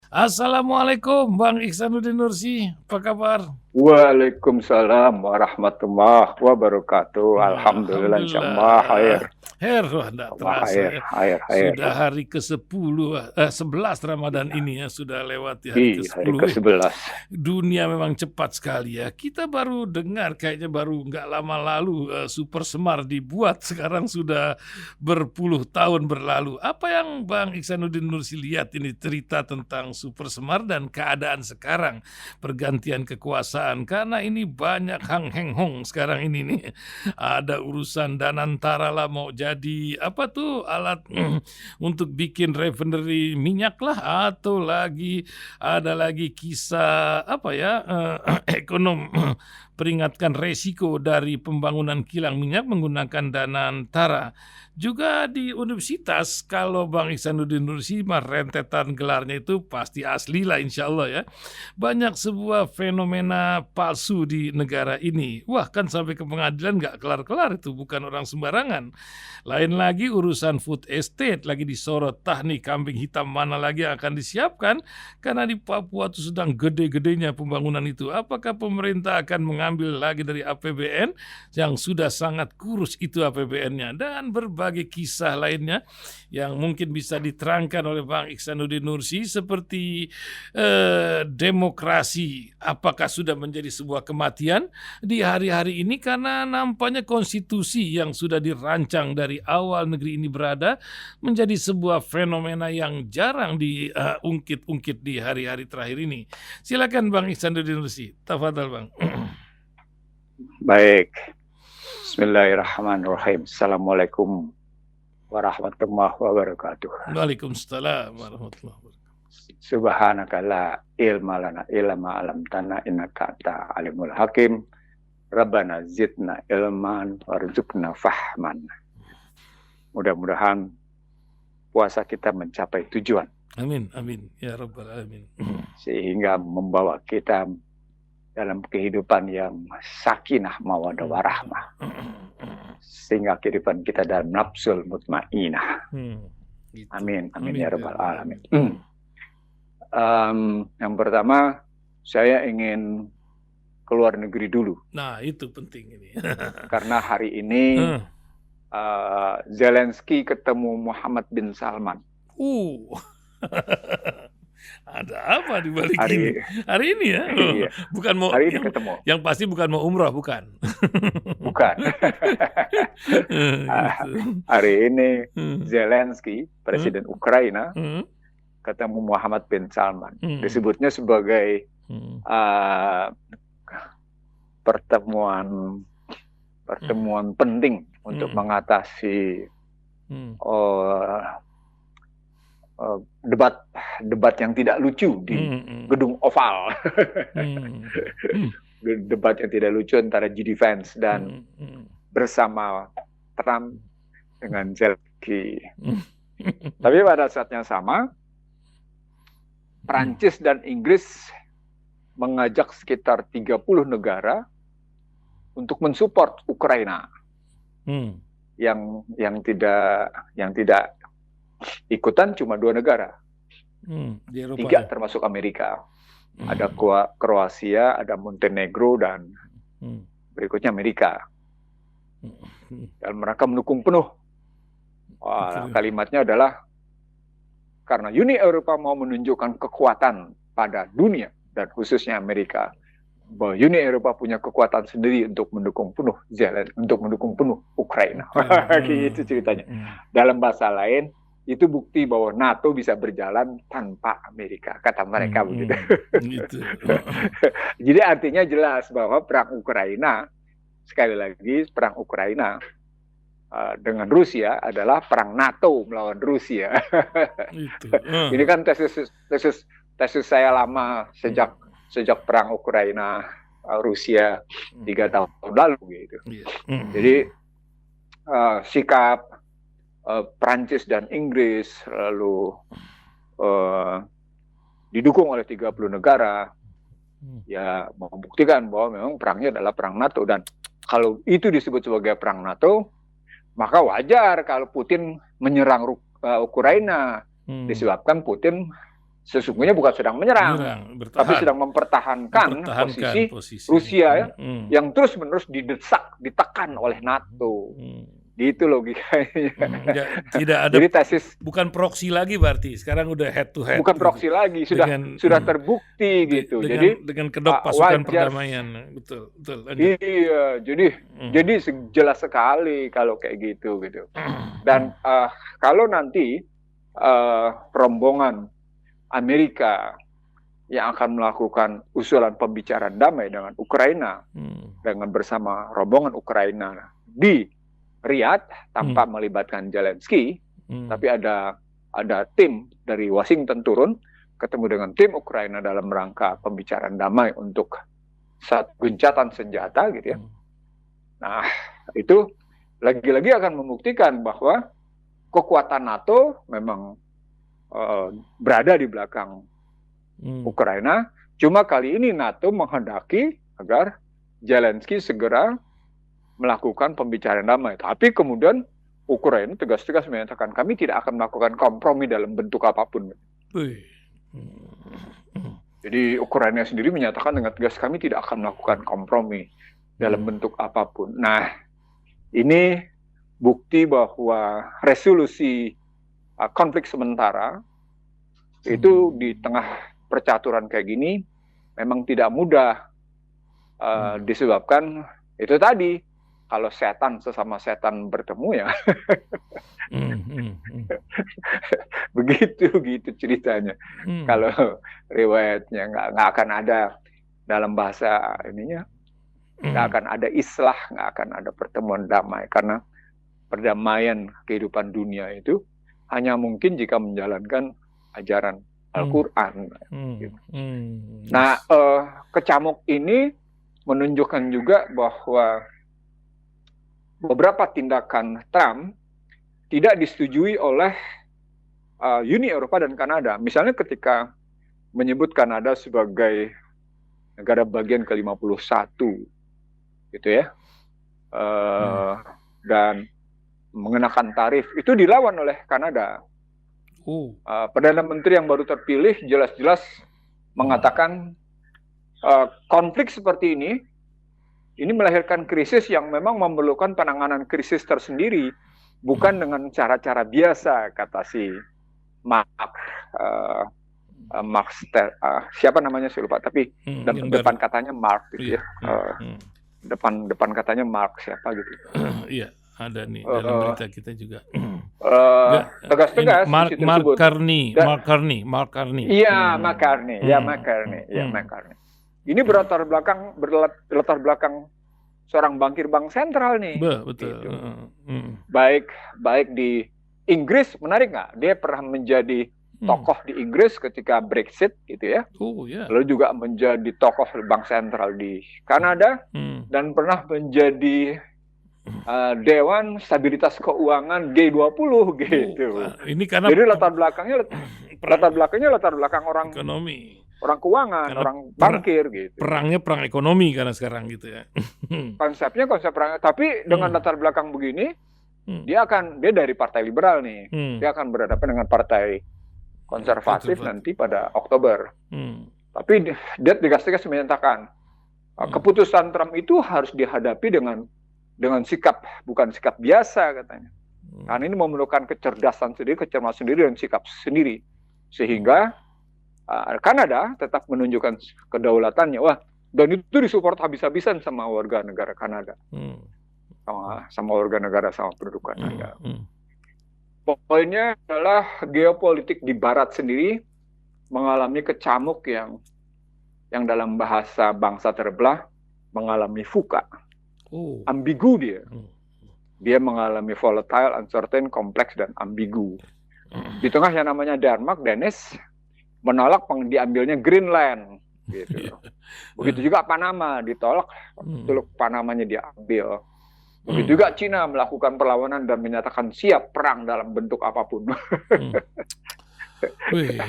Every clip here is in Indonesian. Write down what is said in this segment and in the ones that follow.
Assalamualaikum Bang Ihsanuddin Nursi, apa kabar? Waalaikumsalam warahmatullahi wabarakatuh. Alhamdulillah insyaallah Alhamdulillah. khair. Wah nggak Insyaallah terasa khair, ya. khair, khair. Sudah hari ke-10, 11 Ramadan ini ya, sudah lewati hari Hari ke-10 ya. ke-11. Dunia memang cepat sekali ya. Kita baru dengar kayaknya baru nggak lama lalu Super Semar dibuat, sekarang sudah berpuluh tahun berlalu. Apa yang Bang Ihsanuddin Nursi lihat ini cerita tentang Super Semar dan keadaan sekarang, pergantian kekuasaan, karena ini banyak hang heng hong sekarang ini nih. Ada urusan Danantara lah mau jadi apa tuh alat untuk bikin refinery minyak lah, atau ada lagi kisah apa ya, ekonom peringatkan resiko dari pembangunan kilang minyak menggunakan Danantara. Juga di universitas, kalau Bang Ihsanuddin Nursi mah rentetan gelarnya itu pasti asli lah insya Allah ya. Banyak sebuah fenomena palsu di negara ini. Wah, kan sampai ke pengadilan nggak kelar-kelar, itu bukan orang sembarangan. Lain lagi urusan food estate lagi disorot, tah nih kambing hitam mana lagi yang akan disiapkan, karena di Papua itu sedang gede-gedenya pembangunan itu. Apakah pemerintah akan mengambil lagi dari APBN yang sudah sangat kurus itu APBN-nya, dan berbagai kisah lainnya yang mungkin bisa diterangkan oleh Bang Ihsanuddin Nursi, seperti demokrasi apakah sudah menjadi sebuah kematian di hari-hari ini, karena nampaknya konstitusi yang sudah dirancang dari awal negeri ini berada menjadi sebuah fenomena yang jarang diungkit-ungkit di hari-hari terakhir ini. Silakan Bang Ihsanuddin Nursi, tafadhal Bang. Baik. Bismillahirrahmanirrahim. Assalamualaikum warahmatullahi wabarakatuh. Waalaikumsalam warahmatullahi wabarakatuh. Subhanaka la ilma lana illa ma 'allamtana innaka anta alimul hakim. Rabbana zidna ilman warzuqna fahman. Mudah-mudahan puasa kita mencapai tujuan. Amin, amin ya rabbal alamin. Sehingga membawa kita dalam kehidupan yang sakinah mawaddah warahmah. Sehingga kehidupan kita dalam nafsul mutmainah. Gitu. Amin, amin ya rabbal alamin. Yang pertama, saya ingin keluar negeri dulu. Nah, itu penting ini. Karena hari ini Zelensky ketemu Muhammad bin Salman. Ada apa di balik ini? Hari ini ya? Iya. Bukan mau hari ini ketemu. Yang pasti bukan mau umrah, bukan. Bukan. Gitu. Hari ini Zelensky, presiden Ukraina, ketemu Muhammad bin Salman. Disebutnya sebagai pertemuan penting untuk mengatasi debat yang tidak lucu di gedung Oval. Debat yang tidak lucu antara J.D. Vance dan bersama Trump dengan Zelensky. Tapi pada saat yang sama, Prancis dan Inggris mengajak sekitar 30 negara untuk mensupport Ukraina. Yang tidak ikutan cuma 2 negara. Di Eropa 3 termasuk Amerika. Ada Kroasia, ada Montenegro, dan berikutnya Amerika. Dan mereka mendukung penuh. Kalimatnya adalah, karena Uni Eropa mau menunjukkan kekuatan pada dunia, dan khususnya Amerika, bahwa Uni Eropa punya kekuatan sendiri untuk mendukung penuh Ukraina. Gitu ceritanya. Dalam bahasa lain, itu bukti bahwa NATO bisa berjalan tanpa Amerika, kata mereka begitu. Gitu. Jadi artinya jelas bahwa perang Ukraina, sekali lagi perang Ukraina dengan Rusia adalah perang NATO melawan Rusia. Gitu. Ini kan tesis saya lama sejak perang Ukraina Rusia 3 tahun lalu gitu. Jadi sikap Prancis dan Inggris lalu didukung oleh 30 negara ya membuktikan bahwa memang perangnya adalah perang NATO, dan kalau itu disebut sebagai perang NATO, maka wajar kalau Putin menyerang Ukraina disebabkan Putin sesungguhnya bukan sedang menyerang, tapi sedang mempertahankan posisi Rusia ya, yang terus-menerus didesak, ditekan oleh NATO. Gitu logikanya. Tidak ada. Jadi tesis bukan proksi lagi berarti. Sekarang udah head to head. Bukan proksi lagi, sudah terbukti gitu. Jadi dengan kedok pasukan perdamaian. Betul. Iya, jadi jelas sekali kalau kayak gitu. Dan kalau nanti rombongan Amerika yang akan melakukan usulan pembicaraan damai dengan Ukraina, dengan bersama rombongan Ukraina di Riyadh tanpa melibatkan Zelensky, tapi ada tim dari Washington turun ketemu dengan tim Ukraina dalam rangka pembicaraan damai untuk satu gencatan senjata gitu ya. Nah, itu lagi-lagi akan membuktikan bahwa kekuatan NATO memang berada di belakang Ukraina. Cuma kali ini NATO menghendaki agar Zelensky segera melakukan pembicaraan damai. Tapi kemudian Ukraina tegas-tegas menyatakan kami tidak akan melakukan kompromi dalam bentuk apapun. Jadi Ukraina sendiri menyatakan dengan tegas kami tidak akan melakukan kompromi dalam bentuk apapun. Nah, ini bukti bahwa resolusi konflik sementara itu di tengah percaturan kayak gini memang tidak mudah disebabkan itu tadi. Kalau setan sesama setan bertemu ya, begitu ceritanya. Kalau riwayatnya nggak akan ada dalam bahasa ininya, nggak akan ada islah, nggak akan ada pertemuan damai, karena perdamaian kehidupan dunia itu hanya mungkin jika menjalankan ajaran Al-Quran. Nah, kecamuk ini menunjukkan juga bahwa beberapa tindakan Trump tidak disetujui oleh Uni Eropa dan Kanada. Misalnya ketika menyebut Kanada sebagai negara bagian ke-51, gitu ya, dan mengenakan tarif, itu dilawan oleh Kanada. Perdana Menteri yang baru terpilih jelas-jelas mengatakan konflik seperti ini melahirkan krisis yang memang memerlukan penanganan krisis tersendiri, bukan dengan cara-cara biasa, kata si siapa namanya saya lupa, tapi depan katanya Mark gitu ya. Depan katanya Mark siapa gitu. Iya, ada nih dalam berita kita juga. Tegas-tegas Mark Carney. Iya, McCartney. Ini berlatar belakang seorang bankir bank sentral nih. Betul. Gitu. Baik di Inggris, menarik nggak? Dia pernah menjadi tokoh di Inggris ketika Brexit gitu ya. Lalu juga menjadi tokoh bank sentral di Kanada dan pernah menjadi Dewan Stabilitas Keuangan G20 gitu. Ini karena jadi latar belakang orang ekonomi. Orang keuangan, karena orang bankir gitu. Perangnya perang ekonomi karena sekarang gitu ya. Konsep perang, tapi dengan latar belakang begini, dia dari partai liberal nih. Dia akan berhadapan dengan partai konservatif nanti pada Oktober. Tapi dia tegas-tegas menyatakan keputusan Trump itu harus dihadapi dengan sikap, bukan sikap biasa katanya. Karena ini memerlukan kecerdasan sendiri, kecerdasan sendiri dan sikap sendiri. Sehingga Kanada tetap menunjukkan kedaulatannya. Dan itu disupport habis-habisan sama warga negara Kanada. Sama warga negara, sama penduduk Kanada. Poinnya adalah geopolitik di Barat sendiri mengalami kecamuk yang dalam bahasa bangsa terbelah mengalami VUCA. Ambigu dia. Dia mengalami volatile, uncertain, kompleks, dan ambigu. Di tengah yang namanya Dennis menolak diambilnya Greenland, gitu. Begitu juga Panama ditolak, Teluk Panamanya diambil. Begitu juga Cina melakukan perlawanan dan menyatakan siap perang dalam bentuk apapun.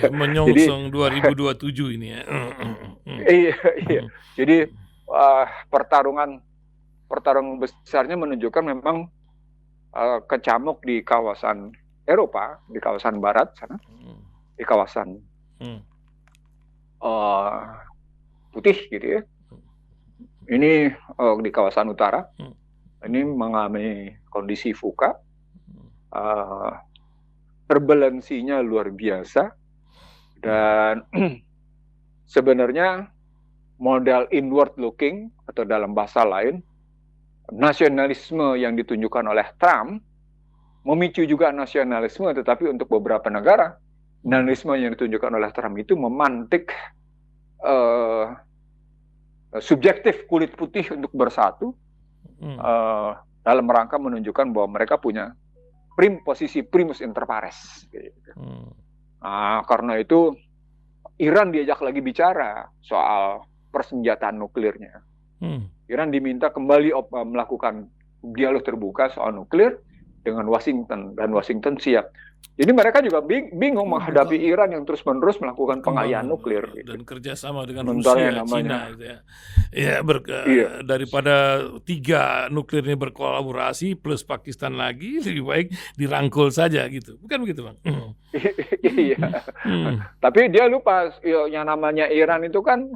Menyongsong 2027 ini ya. Iya. Jadi pertarungan besarnya menunjukkan memang kecamuk di kawasan Eropa, di kawasan Barat sana, di kawasan putih gitu ya. Ini di kawasan utara. Ini mengalami kondisi VUCA. Turbulensinya luar biasa. Dan sebenarnya model inward looking, atau dalam bahasa lain, nasionalisme yang ditunjukkan oleh Trump memicu juga nasionalisme, tetapi untuk beberapa negara, nasionalisme yang ditunjukkan oleh Trump itu memantik subjektif kulit putih untuk bersatu dalam rangka menunjukkan bahwa mereka punya posisi primus inter pares. Gitu. Nah, karena itu Iran diajak lagi bicara soal persenjataan nuklirnya. Iran diminta kembali melakukan dialog terbuka soal nuklir dengan Washington, dan Washington siap. Jadi mereka juga bingung menghadapi Iran yang terus-menerus melakukan pengalihan nuklir. Dan kerjasama dengan Rusia, Cina. Gitu ya. Daripada 3 nuklirnya berkolaborasi plus Pakistan lagi, lebih baik dirangkul saja gitu. Bukan begitu, Bang? Iya. Tapi dia lupa, yang namanya Iran itu kan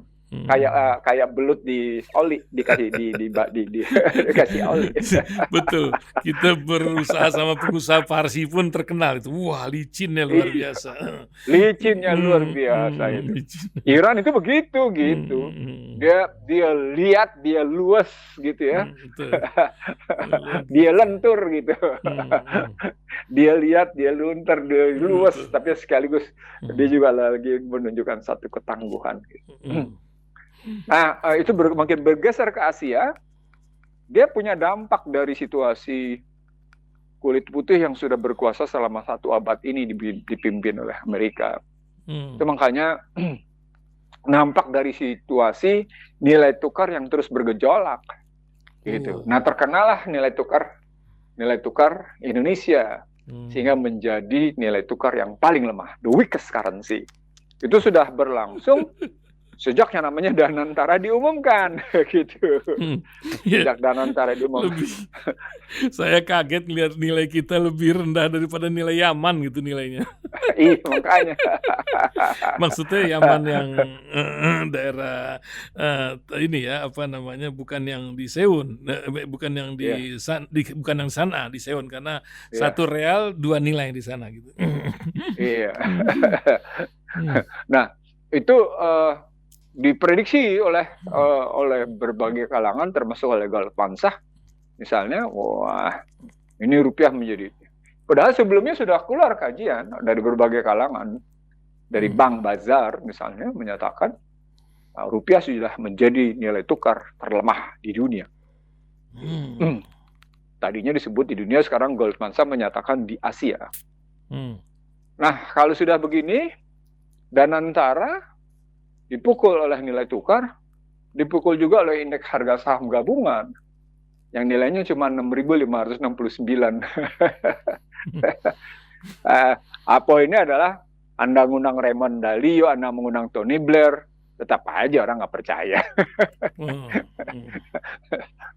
kayak belut di oli, dikasih dikasih oli. Betul. Kita berusaha sama pengusaha Parsi pun terkenal itu. Wah, licinnya luar biasa. Licinnya luar biasa itu. Iran itu begitu gitu. Dia lihat, dia luas gitu ya. Dia lentur gitu. Dia lihat, dia luntur, dia luas, tapi sekaligus dia juga lagi menunjukkan satu ketangguhan gitu. Nah, itu makin bergeser ke Asia. Dia punya dampak dari situasi kulit putih yang sudah berkuasa selama 1 abad ini dipimpin oleh Amerika. Itu makanya nampak dari situasi nilai tukar yang terus bergejolak gitu. Nah, terkenalah nilai tukar Indonesia sehingga menjadi nilai tukar yang paling lemah, the weakest currency. Itu sudah berlangsung sejak yang namanya Danantara diumumkan, gitu. Sejak Danantara diumumkan. Saya kaget lihat nilai kita lebih rendah daripada nilai Yaman gitu nilainya. Iya, makanya. Maksudnya Yaman yang daerah ini ya, apa namanya, bukan yang di Seoul, bukan yang bukan yang sana di Seoul, karena 1 real 2 nilai di sana gitu. Iya. Nah, itu diprediksi oleh berbagai kalangan, termasuk oleh Galvansah misalnya, wah ini rupiah menjadi. Padahal sebelumnya sudah keluar kajian dari berbagai kalangan, dari Bank Bazar misalnya menyatakan rupiah sudah menjadi nilai tukar terlemah di dunia. Tadinya disebut di dunia, sekarang Galvansah menyatakan di Asia. Nah, kalau sudah begini, Danantara dipukul oleh nilai tukar, dipukul juga oleh indeks harga saham gabungan yang nilainya cuma 6.569. Apa ini adalah Anda ngundang Raymond Dalio, Anda mengundang Tony Blair, tetap aja orang nggak percaya.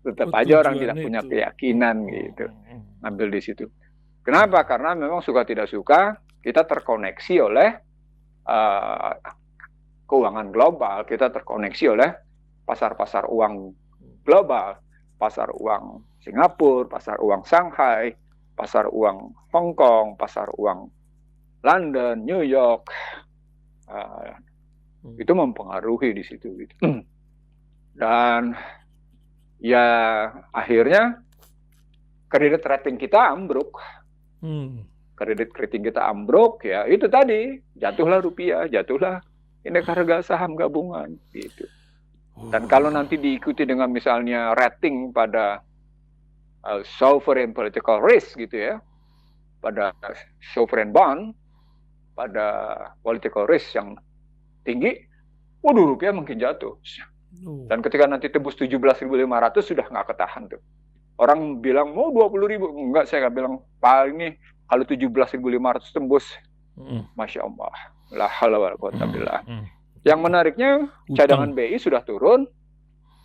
Tetap aja orang tidak punya keyakinan gitu, ambil di situ. Kenapa? Karena memang suka tidak suka kita terkoneksi oleh keuangan global, kita terkoneksi oleh pasar-pasar uang global, pasar uang Singapura, pasar uang Shanghai, pasar uang Hong Kong, pasar uang London, New York, itu mempengaruhi di situ gitu. Dan ya akhirnya kredit rating kita ambruk. Kredit rating kita ambruk, ya itu tadi, jatuhlah rupiah, jatuhlah indeks harga saham gabungan gitu. Dan kalau nanti diikuti dengan misalnya rating pada sovereign political risk gitu ya, pada sovereign bond, pada political risk yang tinggi, waduh rupiah makin jatuh. Dan ketika nanti tembus 17.500 sudah nggak ketahan tuh. Orang bilang mau 20.000, enggak, saya nggak bilang, paling nih kalau 17.500 tembus, Masya Allah. La haula wala quwwata billah. Yang menariknya, cadangan BI sudah turun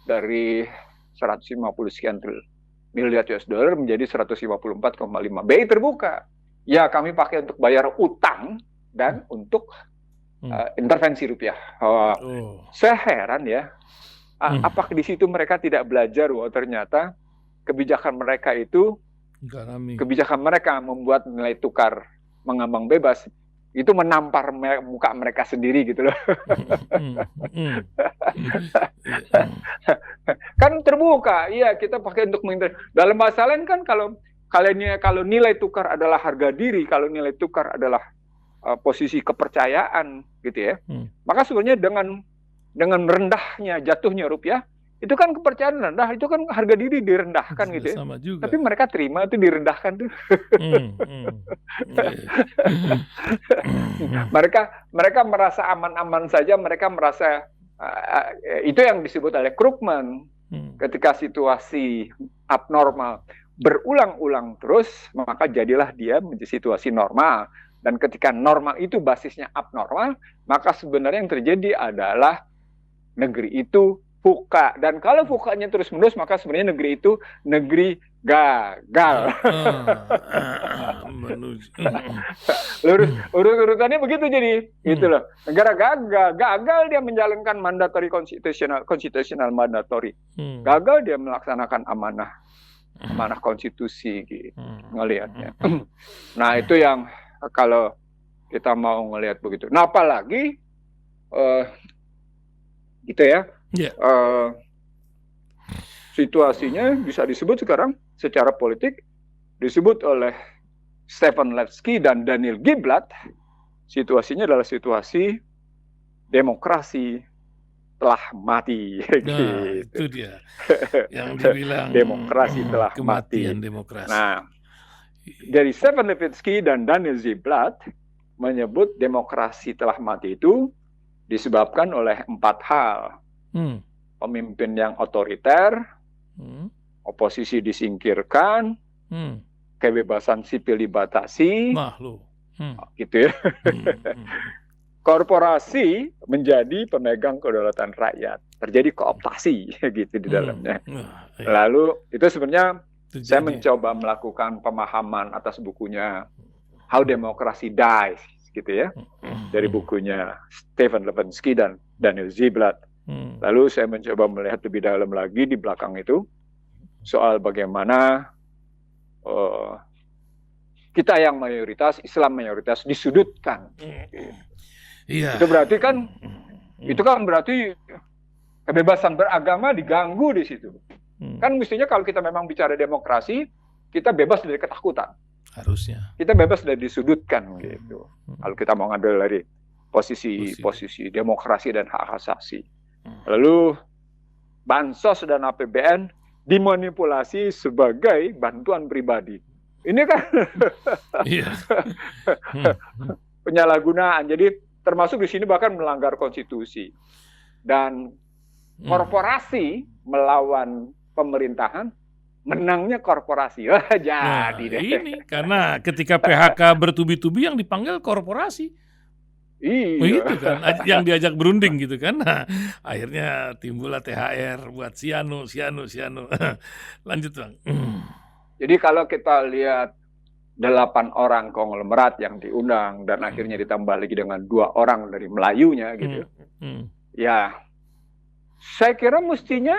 dari 150 sekian miliar US dollar menjadi 154,5. BI terbuka. Ya, kami pakai untuk bayar utang dan untuk intervensi rupiah. Saya heran ya, apakah di situ mereka tidak belajar bahwa ternyata kebijakan mereka itu, kebijakan mereka membuat nilai tukar mengambang bebas, itu menampar muka mereka sendiri gitu loh. Kan terbuka, iya kita pakai untuk dalam bahasa lain kan kalau nilai tukar adalah harga diri, kalau nilai tukar adalah posisi kepercayaan gitu ya, maka sebenarnya dengan rendahnya jatuhnya rupiah, itu kan kepercayaan rendah, itu kan harga diri direndahkan gitu ya. Sama juga. Tapi mereka terima itu direndahkan tuh. Mereka merasa aman-aman saja, mereka merasa itu yang disebut oleh Krugman. Ketika situasi abnormal berulang-ulang terus, maka jadilah dia menjadi situasi normal. Dan ketika normal itu basisnya abnormal, maka sebenarnya yang terjadi adalah negeri itu fuka. Dan kalau fukanya terus-menerus, maka sebenarnya negeri itu negeri gagal. Urut-urutannya begitu jadi, gitu loh. Negara gagal dia menjalankan mandatory constitutional mandatory. Gagal dia melaksanakan amanah konstitusi gitu, ngelihatnya. Nah, itu yang kalau kita mau ngelihat begitu. Nah, apalagi gitu ya. Situasinya bisa disebut sekarang secara politik disebut oleh Stefan Levski dan Daniel Giblat, situasinya adalah situasi demokrasi telah mati. Nah, itu dia yang dibilang demokrasi telah mati. Demokrasi. Nah, dari Stefan Levski dan Daniel Giblat menyebut demokrasi telah mati itu disebabkan oleh 4 hal. Pemimpin yang otoriter, oposisi disingkirkan, kebebasan sipil dibatasi, gitu ya. Korporasi menjadi pemegang kedaulatan rakyat, terjadi kooptasi gitu di dalamnya. Lalu itu sebenarnya saya mencoba melakukan pemahaman atas bukunya How Democracy Dies gitu ya, dari bukunya Stefan Levski dan Daniel Giblat. Lalu saya mencoba melihat lebih dalam lagi di belakang itu soal bagaimana kita yang mayoritas, Islam mayoritas disudutkan. Itu berarti kan, itu kan berarti kebebasan beragama diganggu di situ. Kan mestinya kalau kita memang bicara demokrasi, kita bebas dari ketakutan. Harusnya. Kita bebas dari disudutkan gitu. Kalau kita mau ngambil dari posisi demokrasi dan hak asasi. Lalu bansos dan APBN dimanipulasi sebagai bantuan pribadi. Ini kan penyalahgunaan. Jadi termasuk di sini bahkan melanggar konstitusi. Dan korporasi melawan pemerintahan, menangnya korporasi. Jadi deh. Ini karena ketika PHK bertubi-tubi yang dipanggil korporasi. Iya. Itu kan yang diajak berunding gitu kan. Nah, akhirnya timbullah THR buat Sianu. Lanjut, Bang. Jadi kalau kita lihat 8 orang konglomerat yang diundang dan akhirnya ditambah lagi dengan 2 orang dari Melayunya gitu. Ya, saya kira mestinya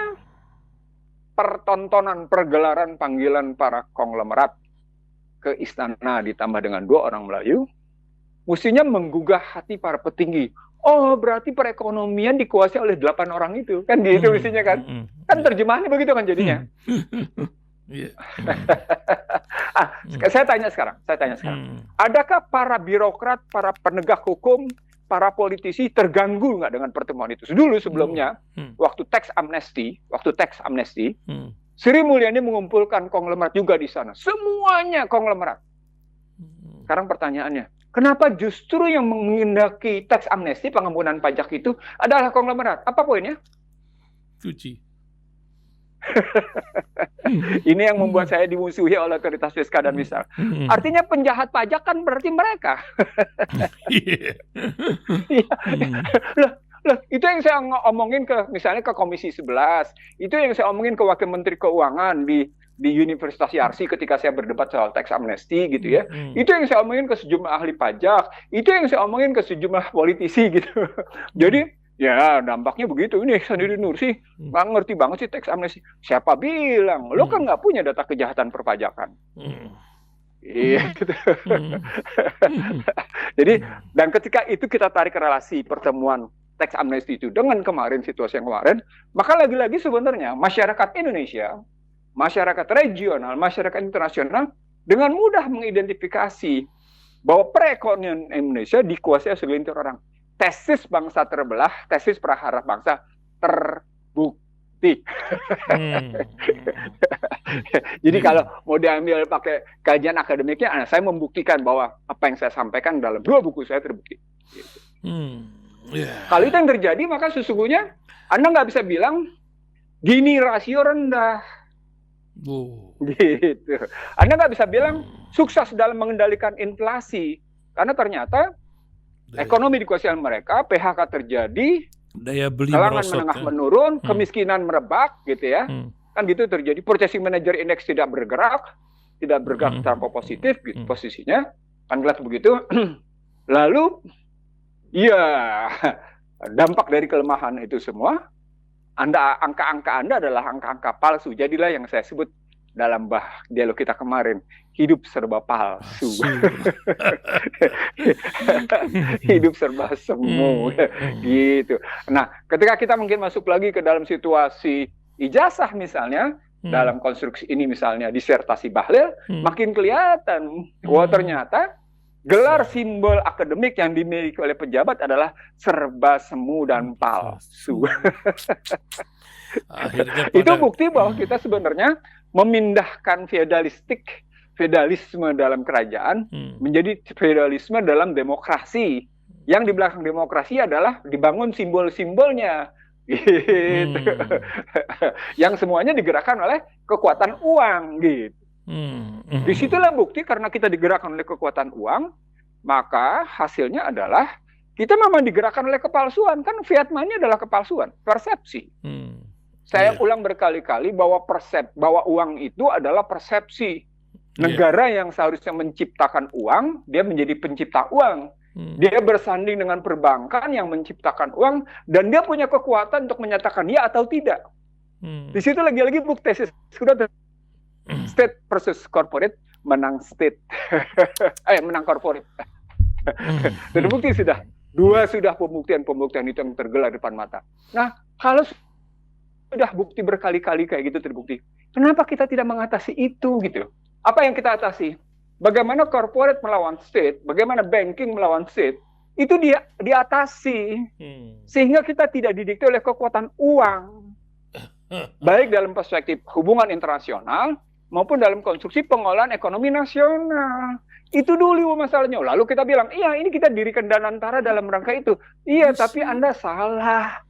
pergelaran panggilan para konglomerat ke istana ditambah dengan 2 orang Melayu, mestinya menggugah hati para petinggi. Oh, berarti perekonomian dikuasai oleh 8 orang itu. Kan gitu mestinya kan. Kan terjemahannya begitu kan jadinya. Saya tanya sekarang. Adakah para birokrat, para penegak hukum, para politisi terganggu nggak dengan pertemuan itu? Dulu sebelumnya, waktu tax amnesty, Sri Mulyani mengumpulkan konglomerat juga di sana. Semuanya konglomerat. Sekarang pertanyaannya, kenapa justru yang mengendaki tax amnesty, pengampunan pajak itu adalah konglomerat? Apa poinnya? Cuci. Ini yang membuat saya dimusuhi oleh otoritas fiskal dan misal. Artinya penjahat pajak kan berarti mereka. Loh, itu yang saya omongin ke misalnya ke Komisi 11. Itu yang saya omongin ke Wakil Menteri Keuangan di di Universitas Yarsi ketika saya berdebat soal tax amnesty gitu ya. Itu yang saya omongin ke sejumlah ahli pajak, itu yang saya omongin ke sejumlah politisi gitu. Jadi ya dampaknya begitu. Ini Ihsanuddin Nursi nggak ngerti banget sih tax amnesty. Siapa bilang? Lo kan nggak punya data kejahatan perpajakan. Iya gitu. Jadi dan ketika itu kita tarik relasi pertemuan tax amnesty itu dengan kemarin situasi yang kemarin, maka lagi-lagi sebenarnya masyarakat Indonesia, masyarakat regional, masyarakat internasional dengan mudah mengidentifikasi bahwa perekonomian Indonesia dikuasai segelintir orang. Tesis bangsa terbelah, tesis praharap bangsa terbukti. Jadi kalau mau diambil pakai kajian akademiknya, saya membuktikan bahwa apa yang saya sampaikan dalam 2 buku saya terbukti. Gitu. Kalau itu yang terjadi, maka sesungguhnya Anda nggak bisa bilang gini rasio rendah. Gitu. Anda nggak bisa bilang sukses dalam mengendalikan inflasi karena ternyata ekonomi dikuasai mereka, PHK terjadi, daya beli kalangan merosot, menengah menurun, kemiskinan merebak, gitu ya, kan gitu terjadi. Purchasing Manager Index tidak bergerak secara positif, gitu posisinya, kan jelas begitu. Lalu, ya dampak dari kelemahan itu semua. Angka-angka Anda adalah angka-angka palsu. Jadilah yang saya sebut dalam dialog kita kemarin, hidup serba palsu. Hidup serba semu. Gitu. Nah, ketika kita mungkin masuk lagi ke dalam situasi ijazah misalnya, dalam konstruksi ini misalnya disertasi Bahlil, makin kelihatan bahwa ternyata gelar simbol akademik yang dimiliki oleh pejabat adalah serba semu dan palsu. Itu bukti bahwa kita sebenarnya memindahkan feodalisme dalam kerajaan menjadi feodalisme dalam demokrasi. Yang di belakang demokrasi adalah dibangun simbol-simbolnya. Gitu. Yang semuanya digerakkan oleh kekuatan uang gitu. Disitulah bukti karena kita digerakkan oleh kekuatan uang, maka hasilnya adalah kita memang digerakkan oleh kepalsuan. Kan fiat money adalah kepalsuan, persepsi. Saya ulang berkali-kali bahwa uang itu adalah persepsi. Negara yang seharusnya menciptakan uang, dia menjadi pencipta uang. Dia bersanding dengan perbankan yang menciptakan uang, dan dia punya kekuatan untuk menyatakan ya atau tidak. Di situ lagi-lagi bukti tesis sudah state versus corporate, menang state. Menang corporate. Terbukti sudah. 2 sudah pembuktian itu yang tergelar depan mata. Nah, kalau sudah bukti berkali-kali kayak gitu terbukti, kenapa kita tidak mengatasi itu gitu? Apa yang kita atasi? Bagaimana corporate melawan state, bagaimana banking melawan state, itu diatasi. Sehingga kita tidak didikte oleh kekuatan uang. Baik dalam perspektif hubungan internasional, maupun dalam konstruksi pengolahan ekonomi nasional. Itu dulu masalahnya. Lalu kita bilang, iya ini kita dirikan Danantara dalam rangka itu. Iya, tapi Anda salah.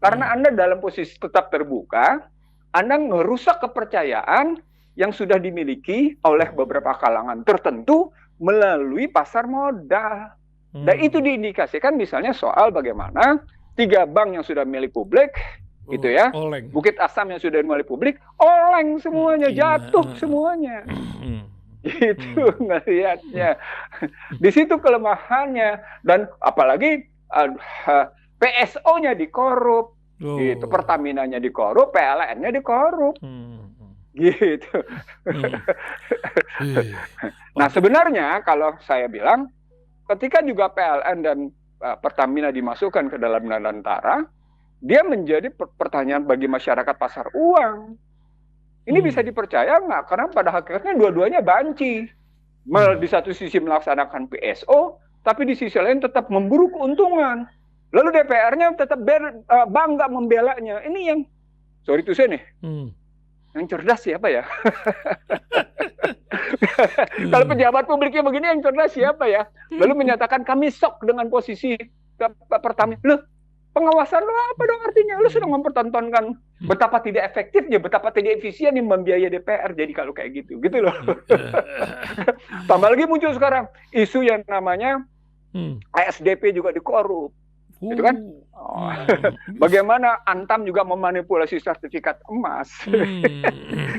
Karena Anda dalam posisi tetap terbuka, Anda merusak kepercayaan yang sudah dimiliki oleh beberapa kalangan tertentu melalui pasar modal. Dan itu diindikasikan misalnya soal bagaimana 3 bank yang sudah milik publik, gitu ya, Bukit Asam yang sudah milik publik, oleng semuanya, jatuh semuanya. Gitu ngelihatnya. Di situ kelemahannya. Dan apalagi PSO-nya dikorup, gitu. Pertamina-nya dikorup, PLN-nya dikorup. Gitu. Nah, sebenarnya kalau saya bilang, ketika juga PLN dan Pertamina dimasukkan ke dalam Danantara, dia menjadi pertanyaan bagi masyarakat pasar uang. Ini bisa dipercaya nggak? Karena pada hakikatnya dua-duanya banci. Di satu sisi melaksanakan PSO, tapi di sisi lain tetap memburu keuntungan. Lalu DPR-nya tetap bangga membelanya. Ini yang, sorry to say nih, yang cerdas siapa ya? Kalau pejabat publiknya begini, yang cerdas siapa ya? Lalu menyatakan kami shock dengan posisi Pertamina. Loh, pengawasan lo apa dong artinya? Lo sedang mempertontonkan betapa tidak efektifnya, betapa tidak efisien yang membiayai DPR. Jadi kalau kayak gitu loh. Tambah lagi muncul sekarang isu yang namanya ASDP juga dikorup. Gitu kan? Bagaimana Antam juga memanipulasi sertifikat emas.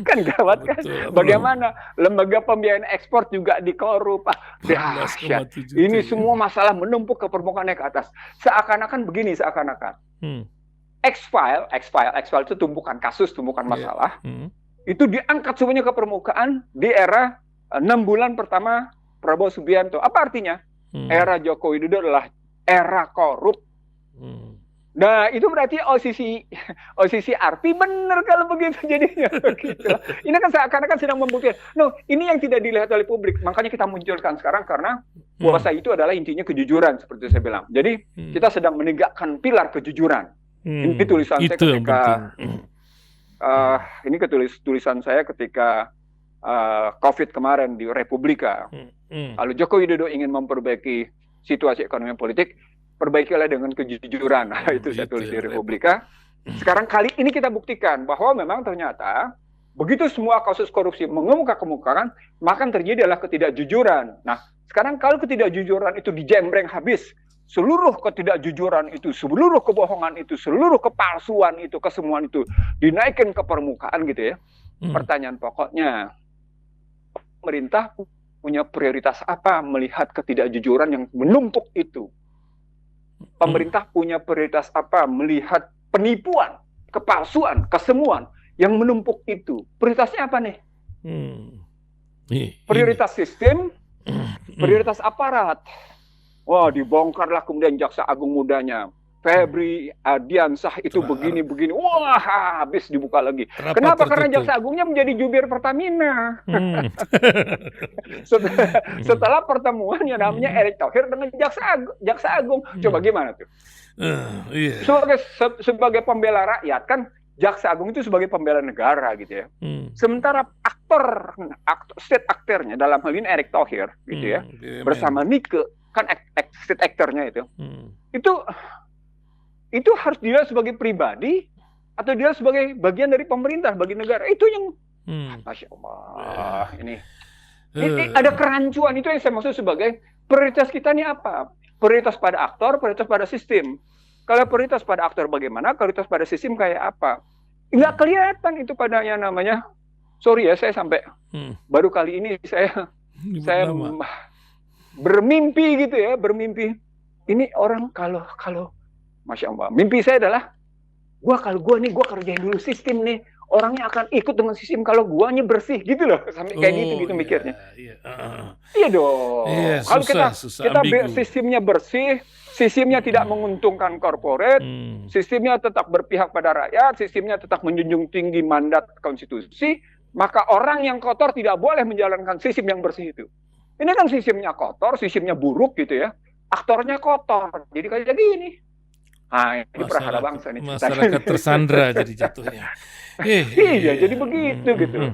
Kan gawat kan? Bagaimana lembaga pembiayaan ekspor juga dikorup. Dahsyat. Ini semua masalah menumpuk ke permukaan naik ke atas. Seakan-akan begini, seakan-akan. X-file itu tumpukan kasus, tumpukan masalah. Itu diangkat semuanya ke permukaan di era 6 bulan pertama Prabowo Subianto. Apa artinya? Era Joko Widodo adalah era korup. Nah, itu berarti OCC RP benar kalau begitu jadinya. Gitu. Ini kan seakan-akan sedang membuktikan. No, ini yang tidak dilihat oleh publik. Makanya kita munculkan sekarang karena puasa itu adalah intinya kejujuran seperti saya bilang. Jadi kita sedang menegakkan pilar kejujuran. Ini tulisan saya ketika ini tulisan saya ketika COVID kemarin di Republika. Kalau Joko Widodo ingin memperbaiki situasi ekonomi politik, perbaikilah dengan kejujuran. Itu saya tulis di Republika. Sekarang kali ini kita buktikan bahwa memang ternyata begitu semua kasus korupsi mengemuka-kemukakan, maka terjadi adalah ketidakjujuran. Nah, sekarang kalau ketidakjujuran itu dijembreng habis, seluruh ketidakjujuran itu, seluruh kebohongan itu, seluruh kepalsuan itu, kesemuan itu dinaikkan ke permukaan gitu ya. Pertanyaan pokoknya, pemerintah punya prioritas apa melihat ketidakjujuran yang menumpuk itu? Pemerintah punya prioritas apa melihat penipuan, kepalsuan, kesemuan yang menumpuk itu? Prioritasnya apa nih? Prioritas sistem, prioritas aparat. Wah, dibongkarlah kemudian Jaksa Agung mudanya. Febri Ardiansah itu begini-begini. Wah, habis dibuka lagi. Kenapa? Karena Jaksa Agungnya menjadi jubir Pertamina. Setelah pertemuannya namanya Erick Thohir dengan Jaksa Agung. Coba gimana tuh? Sebagai pembela rakyat kan Jaksa Agung itu sebagai pembela negara gitu ya. Sementara state aktornya dalam hal ini Erick Thohir gitu ya. Bersama Nike kan state aktornya itu. Itu harus dilihat sebagai pribadi atau dilihat sebagai bagian dari pemerintah bagi negara. Itu yang Masya Allah ini ada kerancuan. Itu yang saya maksud sebagai prioritas kita ini apa? Prioritas pada aktor, prioritas pada sistem. Kalau prioritas pada aktor bagaimana? Prioritas pada sistem kayak apa? Nggak kelihatan itu pada yang namanya. Sorry ya, saya sampai baru kali ini saya bermimpi gitu ya, bermimpi. Ini orang kalau Masya Allah, mimpi saya adalah gua kerjain dulu sistem nih, orangnya akan ikut dengan sistem kalau guanya bersih gitu loh, sampai kayak gitu mikirnya. Iya dong. Kalau kita sistemnya bersih, sistemnya tidak menguntungkan korporat, sistemnya tetap berpihak pada rakyat, sistemnya tetap menjunjung tinggi mandat konstitusi, maka orang yang kotor tidak boleh menjalankan sistem yang bersih itu. Ini kan sistemnya kotor, sistemnya buruk gitu ya, aktornya kotor, jadi kayak gini. Nah, ini perahara bangsa nih. Masyarakat tersandra jadi jatuhnya. Iya, jadi begitu gitu.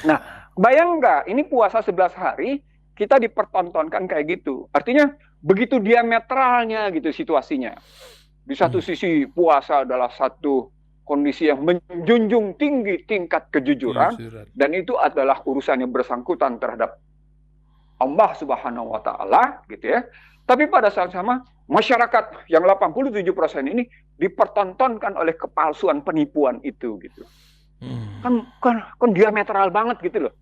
Nah, bayang nggak, ini puasa 11 hari, kita dipertontonkan kayak gitu. Artinya, begitu diametralnya gitu situasinya. Di satu sisi, puasa adalah satu kondisi yang menjunjung tinggi tingkat kejujuran, dan itu adalah urusan yang bersangkutan terhadap Allah Subhanahu wa Ta'ala, gitu ya. Tapi pada saat sama, masyarakat yang 87% ini dipertontonkan oleh kepalsuan penipuan itu gitu. Kan diametral banget gitu loh.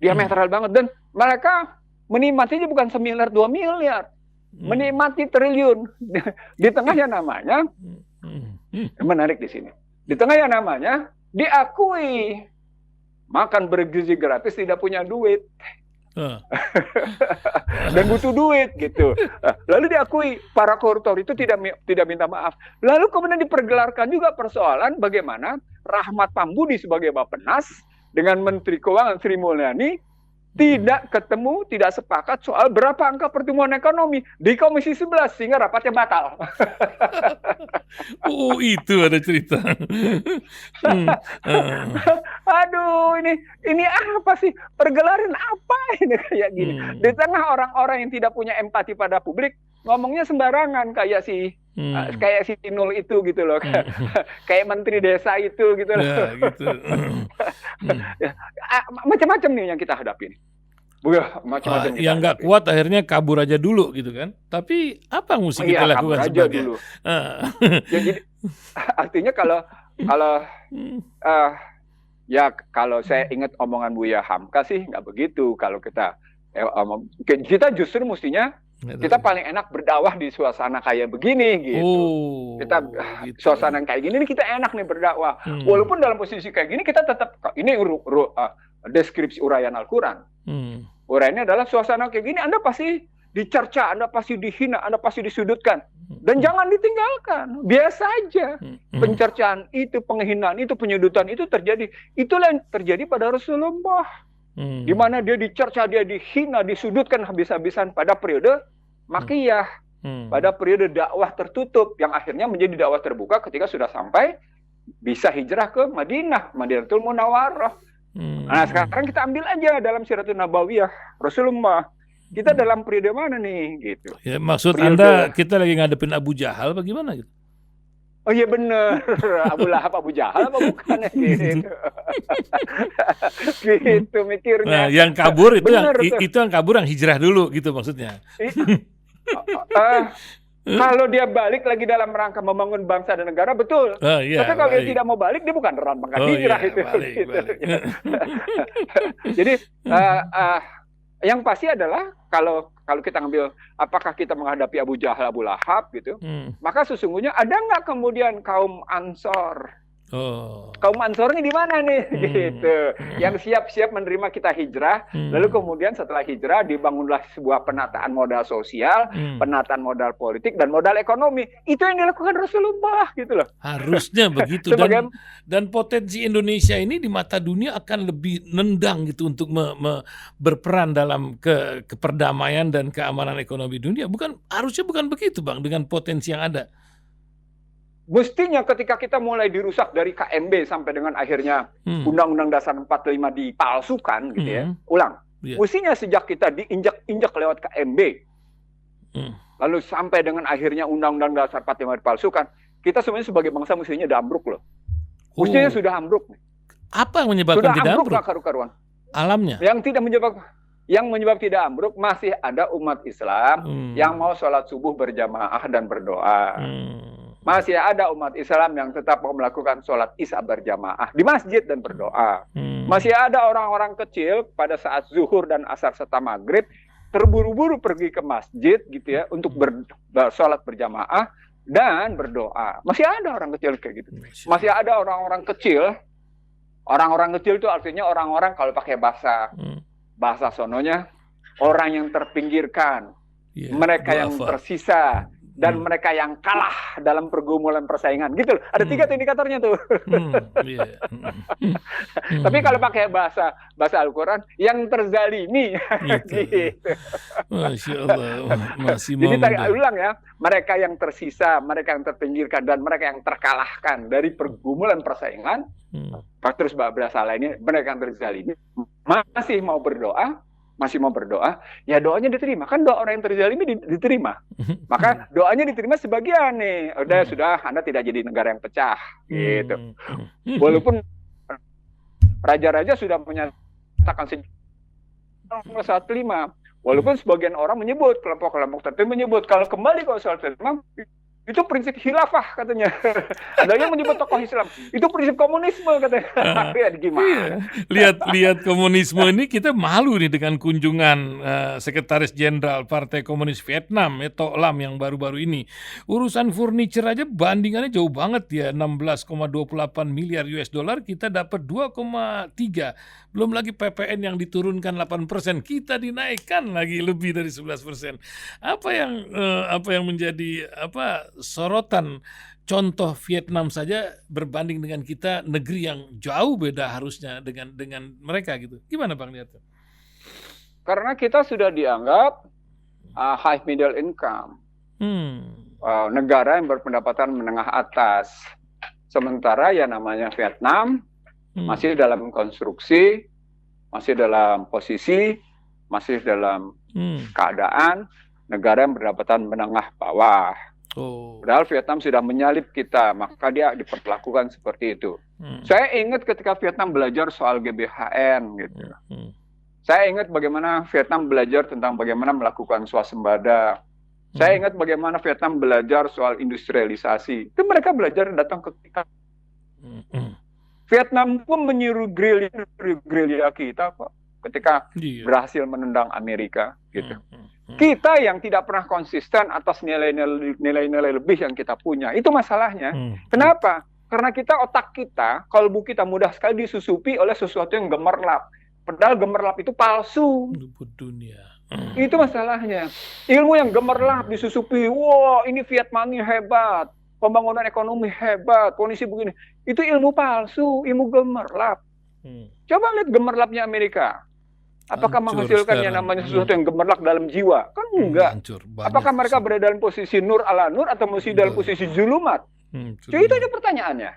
Diametral banget, dan mereka menikmatinya bukan 1 miliar 2 miliar. Menikmati triliun. Di tengah yang namanya menarik di sini. Di tengah yang namanya diakui makan bergizi gratis tidak punya duit. Dan butuh duit gitu. Lalu diakui para koruptor itu tidak minta maaf. Lalu kemudian dipergelarkan juga persoalan bagaimana Rahmat Pambudi sebagai Bappenas dengan Menteri Keuangan Sri Mulyani tidak ketemu, tidak sepakat soal berapa angka pertumbuhan ekonomi di Komisi 11 sehingga rapatnya batal. Oh, itu ada cerita. Aduh, ini apa sih? Pergelaran apa ini kayak gini? Di tengah orang-orang yang tidak punya empati pada publik, ngomongnya sembarangan kayak si Nul itu gitu loh. Kayak Menteri Desa itu gitu loh. Ya, gitu. Macam-macam nih yang kita hadapi. Macam-macam kita yang nggak hadapi. kuat akhirnya kabur aja dulu gitu kan. Tapi apa yang mesti kita Iya, kabur lakukan aja sebagai dulu. Ah. Ya, jadi artinya kalau Hmm. ya kalau saya ingat omongan Buya Hamka sih nggak begitu. Kalau kita justru mestinya kita paling enak berdakwah di suasana kayak begini gitu. Kita Gitu. suasana kayak gini nih kita enak nih berdakwah. Walaupun dalam posisi kayak gini kita tetap ini deskripsi uraian Al-Quran. Uraiannya adalah suasana kayak gini Anda pasti dicerca, Anda pasti dihina, Anda pasti disudutkan. Dan jangan ditinggalkan. Biasa aja. Pencercaan itu, penghinaan itu, penyudutan itu terjadi. Itulah yang terjadi pada Rasulullah. Di mana dia dicerca, dia dihina, disudutkan habis-habisan pada periode Makkiyah. Pada periode dakwah tertutup yang akhirnya menjadi dakwah terbuka ketika sudah sampai bisa hijrah ke Madinatul Munawwarah. Nah, sekarang kita ambil aja dalam Siratul Nabawiyah Rasulullah. Kita dalam periode mana nih gitu. Ya, maksud periode... Anda kita lagi ngadepin Abu Jahal bagaimana gitu? Oh iya bener, Abu Lahab, Abu Jahal apa bukan ya gitu. Gitu mikirnya. Nah, yang kabur itu yang kabur yang hijrah dulu gitu maksudnya. Kalau dia balik lagi dalam rangka membangun bangsa dan negara betul. Iya, tapi kalau dia tidak mau balik dia bukan rangka hijrah itu. Balik. Jadi yang pasti adalah kalau kita ngambil apakah kita menghadapi Abu Jahal, Abu Lahab gitu, maka sesungguhnya ada nggak kemudian kaum Ansor? Kaum Ansornya di mana nih gitu, yang siap-siap menerima kita hijrah, lalu kemudian setelah hijrah dibangunlah sebuah penataan modal sosial, penataan modal politik dan modal ekonomi. Itu yang dilakukan Rasulullah gitu loh. Harusnya begitu. Dan potensi Indonesia ini di mata dunia akan lebih nendang gitu untuk berperan dalam keperdamaian dan keamanan ekonomi dunia. Harusnya bukan begitu Bang, dengan potensi yang ada. Mestinya ketika kita mulai dirusak dari KMB sampai dengan akhirnya Undang-Undang Dasar 45 dipalsukan gitu ya, mestinya sejak kita diinjak-injak lewat KMB, lalu sampai dengan akhirnya Undang-Undang Dasar 45 dipalsukan, kita sebenarnya sebagai bangsa mestinya udah ambruk loh. Mestinya sudah ambruk. Apa yang menyebabkan tidak ambruk? Sudah ambruk karu-karuan. Alamnya? Yang menyebab tidak ambruk masih ada umat Islam yang mau sholat subuh berjamaah dan berdoa. Masih ada umat Islam yang tetap mau melakukan sholat isya berjamaah di masjid dan berdoa. Masih ada orang-orang kecil pada saat zuhur dan asar serta maghrib terburu-buru pergi ke masjid gitu ya untuk sholat berjamaah dan berdoa. Masih ada orang kecil kayak gitu. Masih ada orang-orang kecil. Orang-orang kecil itu artinya orang-orang kalau pakai bahasa sononya orang yang terpinggirkan, mereka yang tersisa. Dan mereka yang kalah dalam pergumulan persaingan gitu loh. Ada 3 indikatornya tuh. Tapi kalau pakai bahasa Al-Quran yang terzalimi gitu. Masya Allah. Masih jadi tadi ulang ya, mereka yang tersisa, mereka yang terpinggirkan dan mereka yang terkalahkan dari pergumulan persaingan. Terus bahasa lainnya mereka yang terzalimi masih mau berdoa, ya doanya diterima. Kan doa orang yang terzalimi diterima. Maka doanya diterima sebagian nih. Sudah, Anda tidak jadi negara yang pecah. Gitu. Walaupun raja-raja sudah menyatakan sejak 105. Walaupun sebagian orang menyebut, kelompok-kelompok tertentu menyebut, kalau kembali ke soal Islam, itu prinsip khilafah katanya. Ada yang menyebut tokoh Islam. Itu prinsip komunisme katanya. Gimana? Lihat komunisme ini kita malu nih dengan kunjungan Sekretaris Jenderal Partai Komunis Vietnam, Tok Lam yang baru-baru ini. Urusan furniture aja bandingannya jauh banget ya. 16,28 miliar US dollar, kita dapat 2,3. Belum lagi PPN yang diturunkan 8%, kita dinaikkan lagi lebih dari 11%. Apa yang menjadi sorotan contoh Vietnam saja berbanding dengan kita, negeri yang jauh beda harusnya dengan mereka gitu. Gimana Bang lihatnya? Karena kita sudah dianggap high middle income, negara yang berpendapatan menengah atas. Sementara ya namanya Vietnam masih dalam konstruksi, masih dalam posisi, masih dalam keadaan negara yang berpendapatan menengah bawah. Padahal Vietnam sudah menyalip kita, maka dia diperlakukan seperti itu. Saya ingat ketika Vietnam belajar soal GBHN gitu. Saya ingat bagaimana Vietnam belajar tentang bagaimana melakukan swasembada. Saya ingat bagaimana Vietnam belajar soal industrialisasi. Itu mereka belajar datang ke kita. Vietnam pun menyuruh gerilya kita kok ketika berhasil menendang Amerika gitu. Kita yang tidak pernah konsisten atas nilai-nilai lebih yang kita punya. Itu masalahnya. Kenapa? Karena otak kita, kalbu kita mudah sekali disusupi oleh sesuatu yang gemerlap. Padahal gemerlap itu palsu. Dunia. Itu masalahnya. Ilmu yang gemerlap disusupi. Wah, ini Vietnam ini hebat. Pembangunan ekonomi hebat. Kondisi begini. Itu ilmu palsu, ilmu gemerlap. Coba lihat gemerlapnya Amerika. Apakah menghasilkan yang namanya sesuatu yang gemerlap dalam jiwa? Kan enggak. Apakah mereka berada dalam posisi nur ala nur atau masih dalam posisi zulumat? Jadi itu aja pertanyaannya.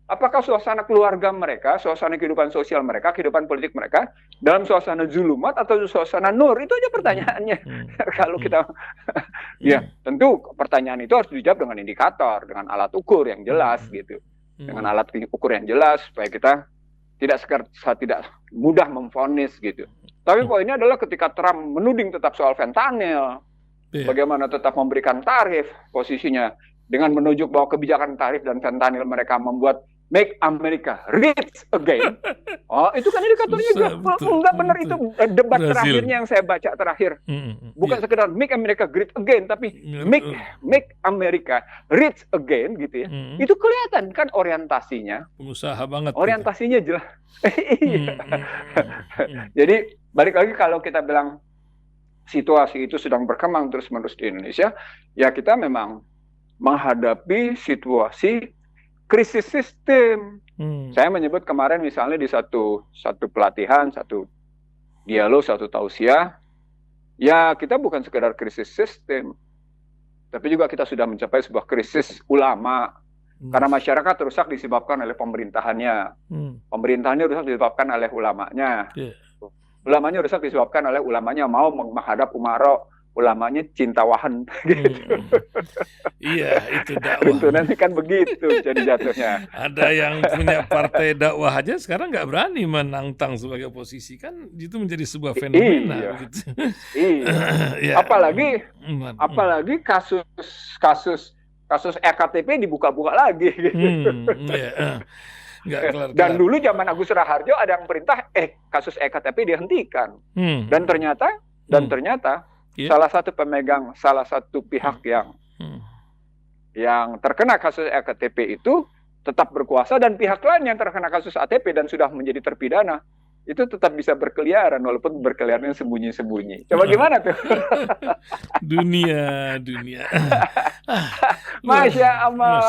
Apakah suasana keluarga mereka, suasana kehidupan sosial mereka, kehidupan politik mereka dalam suasana zulumat atau suasana nur? Itu aja pertanyaannya. Kalau kita, ya tentu pertanyaan itu harus dijawab dengan indikator, dengan alat ukur yang jelas gitu, dengan alat ukur yang jelas supaya kita tidak mudah memvonis gitu. Tapi poinnya adalah ketika Trump menuding tetap soal fentanyl, bagaimana tetap memberikan tarif posisinya dengan menunjuk bahwa kebijakan tarif dan fentanyl mereka membuat Make America Rich Again. Oh, itu kan indikatornya enggak benar itu debat terakhirnya yang saya baca terakhir. Bukan sekedar Make America Great Again, tapi Make America Rich Again gitu ya. Itu kelihatan kan orientasinya. Pengusaha banget. Orientasinya gitu. Jelas. Jadi balik lagi kalau kita bilang situasi itu sedang berkembang terus-menerus di Indonesia, ya kita memang menghadapi situasi krisis sistem. Saya menyebut kemarin misalnya di satu pelatihan, satu dialog, satu tausiah, ya kita bukan sekedar krisis sistem, tapi juga kita sudah mencapai sebuah krisis ulama. Karena masyarakat rusak disebabkan oleh pemerintahannya. Pemerintahannya rusak disebabkan oleh ulamanya. Ulamanya rusak disebabkan oleh ulamanya mau menghadap umaro. Ulamanya cinta wahan gitu. Iya, itu dakwah. Itu nanti kan begitu jadi jatuhnya. Ada yang punya partai dakwah aja sekarang nggak berani menantang sebagai oposisi, kan itu menjadi sebuah fenomena gitu. Iya. Apalagi kasus EKTP dibuka-buka lagi gitu. Nggak kelar-kelar. Dan dulu zaman Agus Raharjo ada yang perintah kasus EKTP dihentikan. Dan ternyata salah satu pihak yang terkena kasus EKTP itu tetap berkuasa, dan pihak lain yang terkena kasus ATP dan sudah menjadi terpidana itu tetap bisa berkeliaran walaupun berkeliarannya sembunyi-sembunyi. Coba gimana tuh? Dunia. Masya Allah.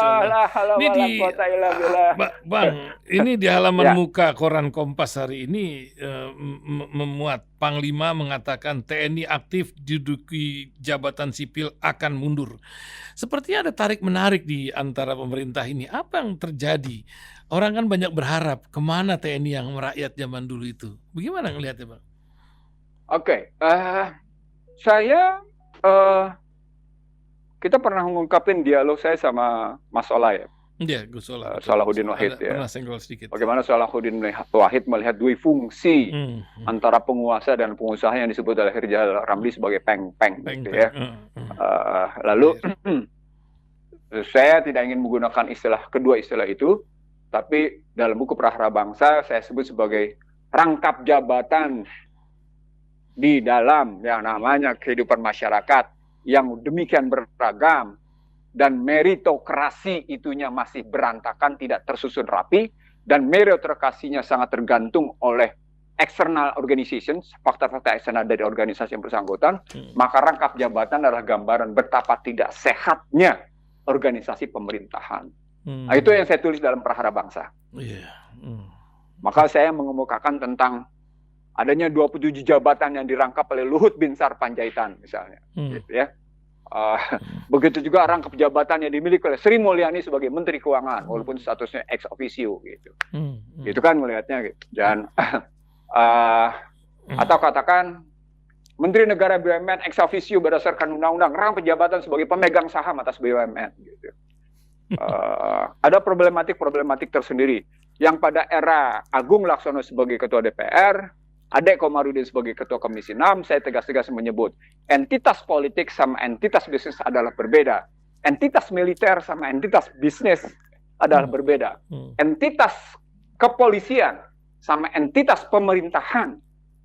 Bang, ini di halaman muka koran Kompas hari ini memuat Panglima mengatakan TNI aktif duduki jabatan sipil akan mundur. Sepertinya ada tarik-menarik di antara pemerintah ini. Apa yang terjadi? Orang kan banyak berharap kemana TNI yang merakyat zaman dulu itu. Bagaimana ngelihatnya, Bang? Oke, kita pernah mengungkapin dialog saya sama Mas Ola ya. Iya, Gus Ola. Salahuddin Wahid ya. Pernah senggol sedikit. Bagaimana Salahuddin Wahid melihat dua fungsi antara penguasa dan pengusaha yang disebut oleh Rizal Ramli sebagai peng-peng gitu ya. Lalu saya tidak ingin menggunakan kedua istilah itu, tapi dalam buku Prahara Bangsa saya sebut sebagai rangkap jabatan di dalam yang namanya kehidupan masyarakat yang demikian beragam, dan meritokrasi itunya masih berantakan, tidak tersusun rapi, dan meritokrasinya sangat tergantung oleh external organizations, faktor-faktor eksternal dari organisasi yang bersangkutan, maka rangkap jabatan adalah gambaran betapa tidak sehatnya organisasi pemerintahan. Nah, itu yang saya tulis dalam Prahara Bangsa. Maka saya mengemukakan tentang adanya 27 jabatan yang dirangkap oleh Luhut Binsar Panjaitan misalnya, gitu ya. Begitu juga rangkap jabatan yang dimiliki oleh Sri Mulyani sebagai Menteri Keuangan, walaupun statusnya ex officio gitu. Itu kan melihatnya gitu. Dan atau katakan Menteri Negara BUMN ex officio berdasarkan undang-undang, rangkap jabatan sebagai pemegang saham atas BUMN gitu. Ada problematik tersendiri yang pada era Agung Laksono sebagai Ketua DPR Adek Komarudin sebagai Ketua Komisi 6, saya tegas-tegas menyebut entitas politik sama entitas bisnis adalah berbeda. Entitas militer sama entitas bisnis adalah berbeda. Entitas kepolisian sama entitas pemerintahan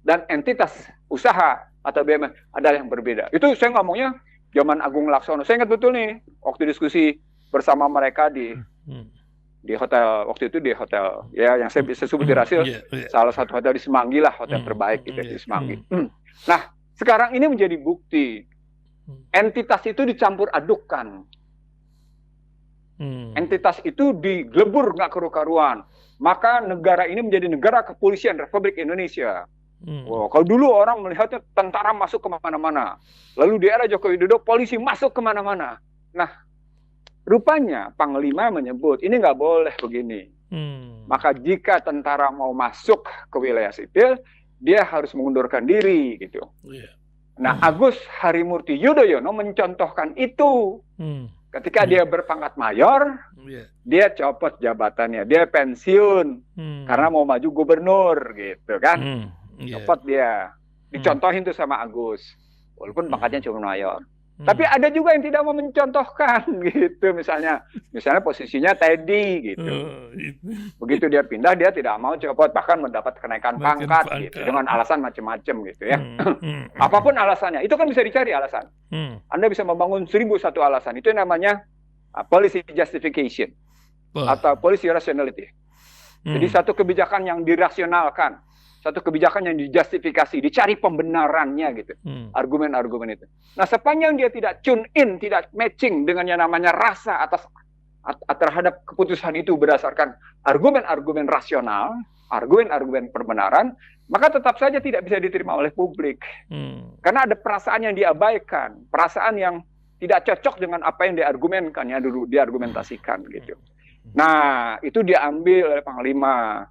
dan entitas usaha atau BUMN adalah yang berbeda. Itu saya ngomongnya zaman Agung Laksono. Saya ingat betul nih waktu diskusi bersama mereka di hotel, waktu itu di hotel ya yang saya bisa sebut di Rasil, salah satu hotel di Semanggi lah, hotel terbaik gitu di Semanggi. Nah, sekarang ini menjadi bukti entitas itu dicampur adukkan. Entitas itu digelebur nggak karu-karuan. Maka negara ini menjadi negara kepolisian Republik Indonesia. Wow, kalau dulu orang melihatnya tentara masuk kemana-mana, lalu di era Joko Widodo polisi masuk kemana-mana. Nah, rupanya Panglima menyebut ini nggak boleh begini. Maka jika tentara mau masuk ke wilayah sipil, dia harus mengundurkan diri gitu. Nah, Agus Harimurti Yudhoyono mencontohkan itu. Ketika dia berpangkat mayor, dia copot jabatannya, dia pensiun karena mau maju gubernur gitu kan. Copot dia, dicontohin tuh sama Agus, walaupun pangkatnya cuma mayor. Tapi ada juga yang tidak mau mencontohkan gitu, misalnya posisinya Teddy gitu. Begitu dia pindah, dia tidak mau copot, bahkan mendapat kenaikan pangkat gitu, dengan alasan macam-macam gitu ya. Apapun alasannya, itu kan bisa dicari alasan. Anda bisa membangun 1001 alasan, itu namanya policy justification atau policy rationality. Jadi satu kebijakan yang dirasionalkan, satu kebijakan yang dijustifikasi, dicari pembenarannya gitu, argumen-argumen itu. Nah, sepanjang dia tidak tune in, tidak matching dengan yang namanya rasa terhadap keputusan itu berdasarkan argumen-argumen rasional, argumen-argumen perbenaran, maka tetap saja tidak bisa diterima oleh publik. Karena ada perasaan yang diabaikan, perasaan yang tidak cocok dengan apa yang diargumenkan, yang dulu diargumentasikan gitu. Nah, itu diambil oleh Panglima.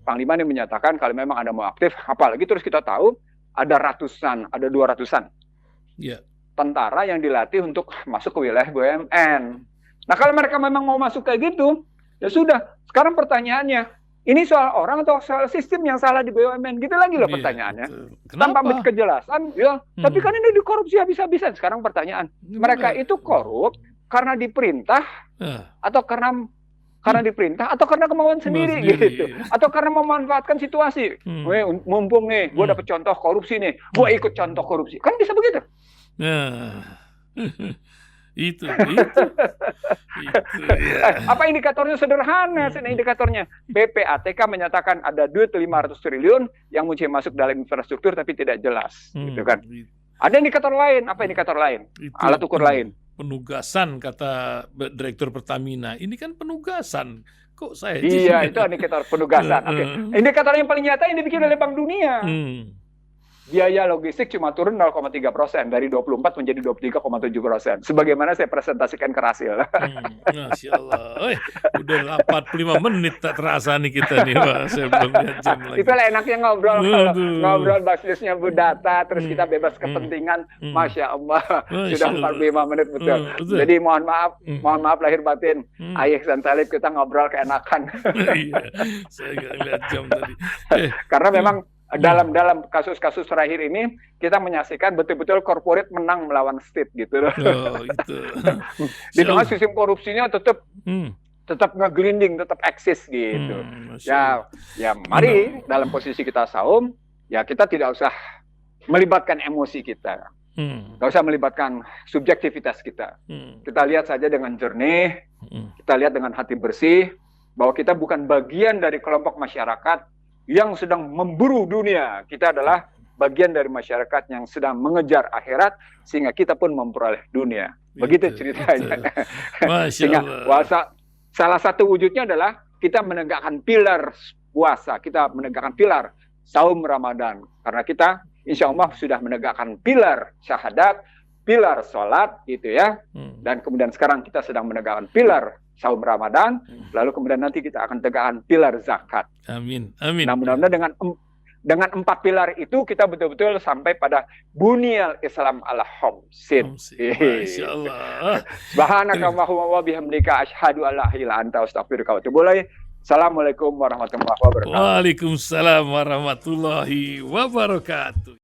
Panglima ini menyatakan kalau memang Anda mau aktif, apalagi terus kita tahu ada ratusan, ada 200-an tentara yang dilatih untuk masuk ke wilayah BUMN. Nah, kalau mereka memang mau masuk kayak gitu, ya sudah. Sekarang pertanyaannya, ini soal orang atau soal sistem yang salah di BUMN? Gitu lagi loh pertanyaannya. Tanpa kejelasan, ya. Tapi kan ini dikorupsi habis-habisan. Sekarang pertanyaan, mereka itu korup karena diperintah atau karena diperintah atau karena kemauan sendiri gitu, atau karena memanfaatkan situasi. Mumpung nih, gue dapet contoh korupsi nih, gue ikut contoh korupsi, kan bisa begitu. Itu Apa indikatornya? Sederhana, indikatornya PPATK menyatakan ada duit 500 triliun yang mesti masuk dalam infrastruktur tapi tidak jelas, gitu kan. Ada indikator lain, apa indikator lain? Alat ukur lain. Penugasan, kata Direktur Pertamina. Ini kan penugasan. Kok saya... Iya, itu indikator penugasan. Indikator yang paling nyata yang dibikin oleh Bank Dunia. Biaya logistik cuma turun 0,3%, dari 24 menjadi 23,7%. Sebagaimana saya presentasikan ke Rasil. Masya Allah. Udah 45 menit tak terasa nih kita nih, Pak. Saya belum lihat jam lagi. Itulah enaknya ngobrol basisnya Budata, terus kita bebas kepentingan. Masya Allah. Sudah 45 menit betul. Jadi mohon maaf lahir batin. Ayah dan Talib, kita ngobrol keenakan. Iya, saya nggak lihat jam tadi. Karena memang dalam kasus-kasus terakhir ini kita menyaksikan betul-betul corporate menang melawan state gitu loh. Di tengah sistem korupsinya tetap ngeglinding, tetap eksis gitu. Ya mari dalam posisi kita saum, ya kita tidak usah melibatkan emosi kita. Nggak usah melibatkan subjektivitas kita. Kita lihat saja dengan jernih, kita lihat dengan hati bersih bahwa kita bukan bagian dari kelompok masyarakat yang sedang memburu dunia. Kita adalah bagian dari masyarakat yang sedang mengejar akhirat, sehingga kita pun memperoleh dunia. Begitu ceritanya. Sehingga puasa, salah satu wujudnya adalah kita menegakkan pilar puasa, kita menegakkan pilar saum Ramadan. Karena kita insya Allah sudah menegakkan pilar syahadat, pilar sholat gitu ya. Dan kemudian sekarang kita sedang menegakkan pilar saum Ramadan, lalu kemudian nanti kita akan tegakkan pilar zakat. Amin. Nah, mudah-mudahan dengan 4 pilar itu kita betul-betul sampai pada bunyal Islam ala khamsin. Masya Allah. Subhanaka Allahumma wa bihamdika asyhadu an la ilaha illa anta astaghfiruka wa atubu ilaik. Assalamualaikum warahmatullahi wabarakatuh. Waalaikumsalam warahmatullahi wabarakatuh.